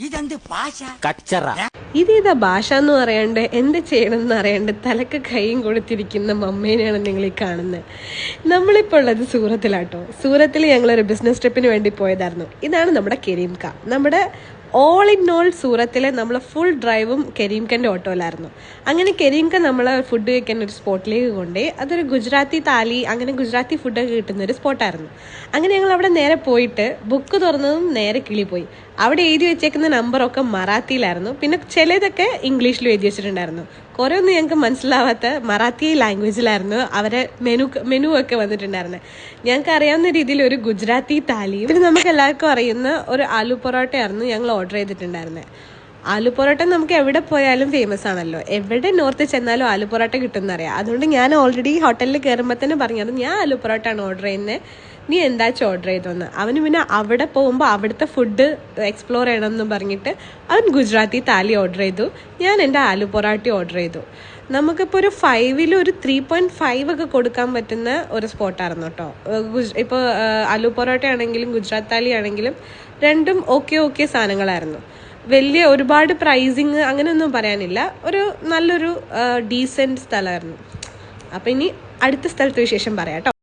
ഇതെന്ത് ഭാഷ കച്ചറ. ഇതേതാ ഭാഷ എന്ന് പറയാണ്ട് എന്ത് ചെയ്യണമെന്ന് അറിയാണ്ട് തലക്ക് കൈയും കൊടുത്തിരിക്കുന്ന മമ്മേനെയാണ് നിങ്ങൾ ഈ കാണുന്നത്. നമ്മളിപ്പോൾ ഉള്ളത് സൂറത്തിലാട്ടോ. സൂറത്തിൽ ഞങ്ങളൊരു ബിസിനസ് ട്രിപ്പിന് വേണ്ടി പോയതായിരുന്നു. ഇതാണ് നമ്മുടെ കരീംക. നമ്മുടെ ഓൾ ഇൻ ഓൾ സൂറത്തിലെ നമ്മളെ ഫുൾ ഡ്രൈവും കരീംക്കൻ്റെ ഓട്ടോയിലായിരുന്നു. അങ്ങനെ കരീംക നമ്മളെ ഫുഡ് കഴിക്കാൻ ഒരു സ്പോട്ടിലേക്ക് കൊണ്ടേ അതൊരു ഗുജറാത്തി താലി, അങ്ങനെ ഗുജറാത്തി ഫുഡൊക്കെ കിട്ടുന്ന ഒരു സ്പോട്ടായിരുന്നു. അങ്ങനെ ഞങ്ങൾ അവിടെ നേരെ പോയിട്ട് ബുക്ക് തുറന്നതും നേരെ കിളി പോയി. അവിടെ എഴുതി വെച്ചേക്കുന്ന നമ്പറൊക്കെ മറാത്തിയിലായിരുന്നു. പിന്നെ ചിലതൊക്കെ ഇംഗ്ലീഷിലും എഴുതി വെച്ചിട്ടുണ്ടായിരുന്നു. കുറേ ഒന്നും ഞങ്ങൾക്ക് മനസ്സിലാവാത്ത മറാത്തി ലാംഗ്വേജിലായിരുന്നു അവരെ മെനു ഒക്കെ വന്നിട്ടുണ്ടായിരുന്നത്. ഞങ്ങൾക്ക് അറിയാവുന്ന രീതിയിൽ ഒരു ഗുജറാത്തി താലിയും പിന്നെ നമുക്ക് എല്ലാവർക്കും അറിയുന്ന ഒരു ആലു പൊറോട്ടയായിരുന്നു ഞങ്ങൾ ഓർഡർ ചെയ്തിട്ടുണ്ടായിരുന്നത്. ആലു പൊറോട്ട നമുക്ക് എവിടെ പോയാലും ഫേമസ് ആണല്ലോ. എവിടെ നോർത്ത് ചെന്നാലും ആലു പൊറോട്ട കിട്ടുമെന്നറിയാം. അതുകൊണ്ട് ഞാൻ ഓൾറെഡി ഹോട്ടലിൽ കയറുമ്പോൾ തന്നെ പറഞ്ഞത് ഞാൻ ആലു പൊറോട്ട ആണ് ഓർഡർ ചെയ്യുന്നത്, നീ എന്താച്ചും ഓർഡർ ചെയ്തോന്ന്. അവന് പിന്നെ അവിടെ പോകുമ്പോൾ അവിടുത്തെ ഫുഡ് എക്സ്പ്ലോർ ചെയ്യണമെന്ന് പറഞ്ഞിട്ട് അവൻ ഗുജറാത്തി താലി ഓർഡർ ചെയ്തു, ഞാൻ എൻ്റെ ആലു പൊറോട്ട ഓർഡർ ചെയ്തു. നമുക്കിപ്പോൾ ഒരു 5-ൽ ഒരു 3.5 ഒക്കെ കൊടുക്കാൻ പറ്റുന്ന ഒരു സ്പോട്ടായിരുന്നു കേട്ടോ. ഇപ്പോൾ ആലു പൊറോട്ട ആണെങ്കിലും ഗുജറാത്ത് താലി ആണെങ്കിലും രണ്ടും ഓക്കെ സാധനങ്ങളായിരുന്നു. വലിയ ഒരുപാട് പ്രൈസിങ് അങ്ങനെയൊന്നും പറയാനില്ല, ഒരു നല്ലൊരു ഡീസൻറ്റ് സ്ഥലമായിരുന്നു. അപ്പം ഇനി അടുത്ത സ്ഥലത്ത് വിശേഷം പറയാം കേട്ടോ.